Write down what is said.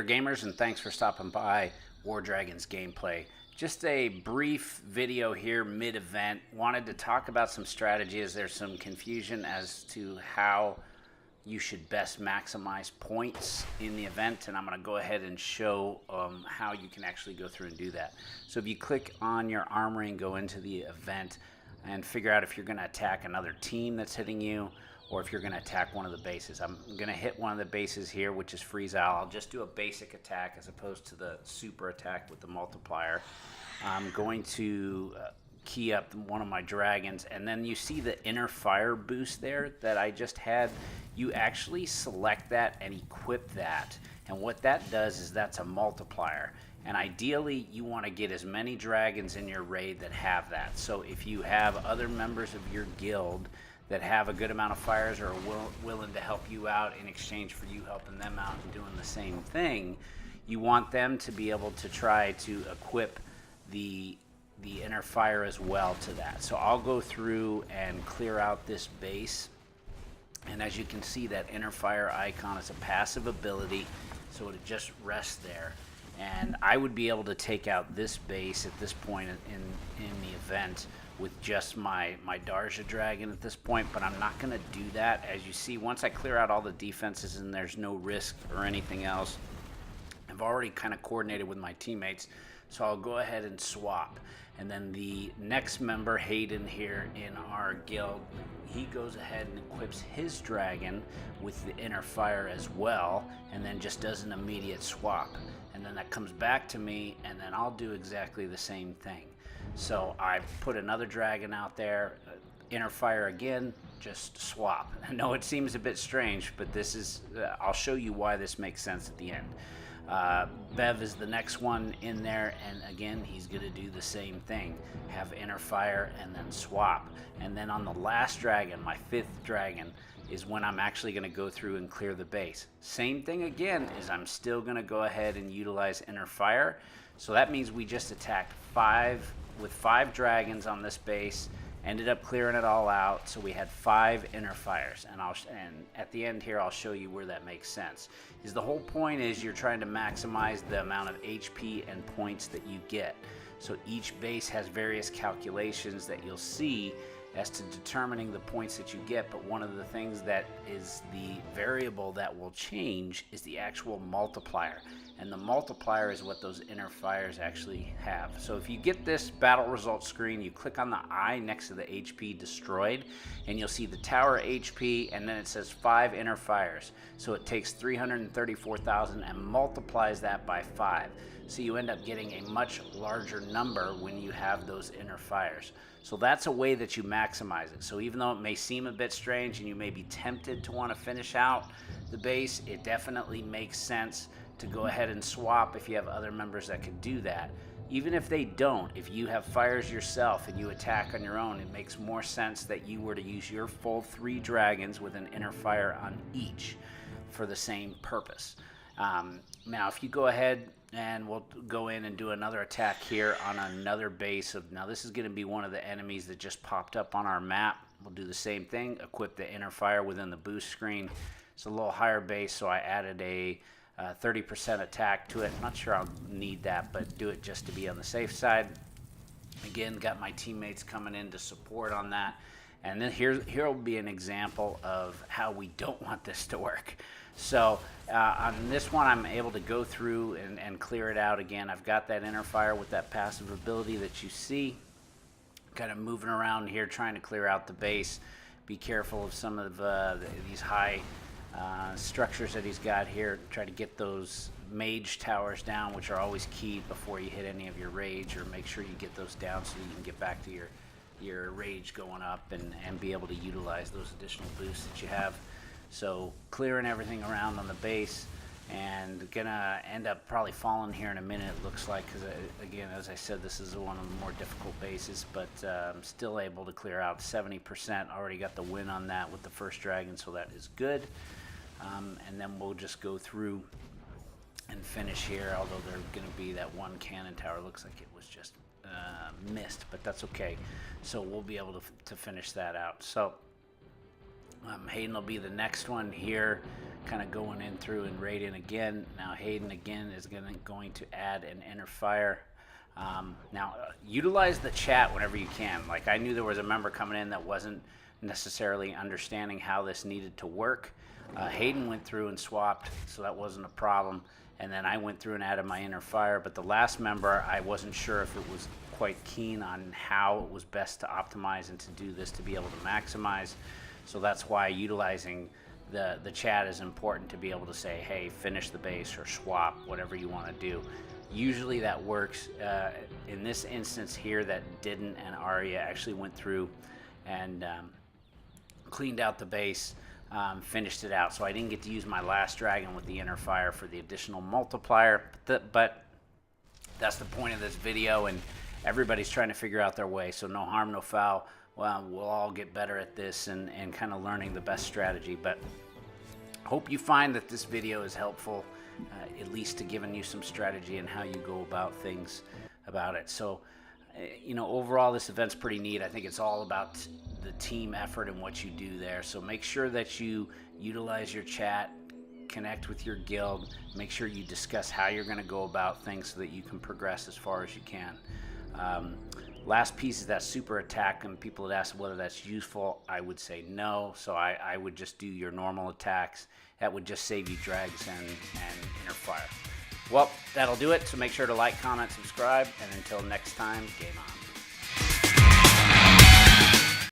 there, gamers, and thanks for stopping by War Dragons gameplay. Just a brief video here mid-event. Wanted to talk about some strategies. There's some confusion as to how you should best maximize points in the event, and I'm going to go ahead and show how you can actually go through and do that. So if you click on your armory and go into the event and figure out if you're going to attack another team that's hitting you, or if you're going to attack one of the bases. I'm going to hit one of the bases here, which is freeze out. I'll just do a basic attack as opposed to the super attack with the multiplier. I'm going to key up one of my dragons, and then you see the inner fire boost there that I just had. You actually select that and equip that, and what that does is that's a multiplier. And ideally, you want to get as many dragons in your raid that have that. So if you have other members of your guild that have a good amount of fires or are willing to help you out in exchange for you helping them out and doing the same thing, you want them to be able to try to equip the inner fire as well to that. So I'll go through and clear out this base, and as you can see, that inner fire icon is a passive ability, so it just rests there. And I would be able to take out this base at this point in the event with just my Darja dragon at this point, but I'm not going to do that. As you see, once I clear out all the defenses and there's no risk or anything else, I've already kind of coordinated with my teammates, so I'll go ahead and swap. And then the next member, Hayden, here in our guild, he goes ahead and equips his dragon with the inner fire as well, and then just does an immediate swap. And then that comes back to me, and then I'll do exactly the same thing. So I've put another dragon out there, inner fire again, just swap. I know it seems a bit strange, but this is, I'll show you why this makes sense at the end. Bev is the next one in there, and again, he's going to do the same thing. Have inner fire and then swap. And then on the last dragon, my fifth dragon, is when I'm actually going to go through and clear the base. Same thing again, is I'm still going to go ahead and utilize inner fire. So that means we just attacked with five dragons on this base, ended up clearing it all out, so we had 5 inner fires. And at the end here, I'll show you where that makes sense. The whole point is you're trying to maximize the amount of HP and points that you get. So each base has various calculations that you'll see as to determining the points that you get, but one of the things that is the variable that will change is the actual multiplier. And the multiplier is what those inner fires actually have. So if you get this battle results screen, you click on the eye next to the HP destroyed, and you'll see the tower HP, and then it says 5 inner fires. So it takes 334,000 and multiplies that by 5. So you end up getting a much larger number when you have those inner fires. So that's a way that you maximize it. So even though it may seem a bit strange and you may be tempted to want to finish out the base, it definitely makes sense to go ahead and swap if you have other members that could do that. Even if they don't, if you have fires yourself and you attack on your own, it makes more sense that you were to use your full 3 dragons with an inner fire on each for the same purpose. Now if you go ahead and we'll go in and do another attack here on another base now this is going to be one of the enemies that just popped up on our map. We'll do the same thing, equip the inner fire within the boost screen. It's a little higher base, so I added a 30% attack to it. I'm not sure I'll need that, but do it just to be on the safe side. Again, got my teammates coming in to support on that. And then here will be an example of how we don't want this to work. So on this one, I'm able to go through and clear it out again. I've got that inner fire with that passive ability that you see. Kind of moving around here trying to clear out the base. Be careful of some of these high structures that he's got here. Try to get those mage towers down, which are always key before you hit any of your rage, or make sure you get those down so you can get back to your rage going up and be able to utilize those additional boosts that you have. So clearing everything around on the base, and gonna end up probably falling here in a minute, it looks like, because again, as I said, this is one of the more difficult bases, but I'm still able to clear out 70%. Already got the win on that with the first dragon, so that is good. And then we'll just go through and finish here, although there's going to be that one cannon tower. Looks like it was just missed, but that's okay. So we'll be able to finish that out. So Hayden will be the next one here, kind of going in through and raiding again. Now Hayden again is going to add an inner fire. Now, utilize the chat whenever you can. Like, I knew there was a member coming in that wasn't necessarily understanding how this needed to work. Hayden went through and swapped, so that wasn't a problem. And then I went through and added my inner fire. But the last member, I wasn't sure if it was quite keen on how it was best to optimize and to do this to be able to maximize. So that's why utilizing the chat is important, to be able to say, hey, finish the base or swap, whatever you want to do. Usually that works. In this instance here, that didn't, and Arya actually went through and cleaned out the base, finished it out. So I didn't get to use my last dragon with the inner fire for the additional multiplier, but that's the point of this video, and everybody's trying to figure out their way, so no harm, no foul. Well, we'll all get better at this and kind of learning the best strategy. But hope you find that this video is helpful, at least to giving you some strategy and how you go about things about it. So, overall, this event's pretty neat. I think it's all about the team effort and what you do there. So make sure that you utilize your chat, connect with your guild, make sure you discuss how you're going to go about things so that you can progress as far as you can. Last piece is that super attack, and people had asked whether that's useful. I would say no, so I would just do your normal attacks. That would just save you drags and inner fire. Well, that'll do it, so make sure to like, comment, subscribe, and until next time, game on.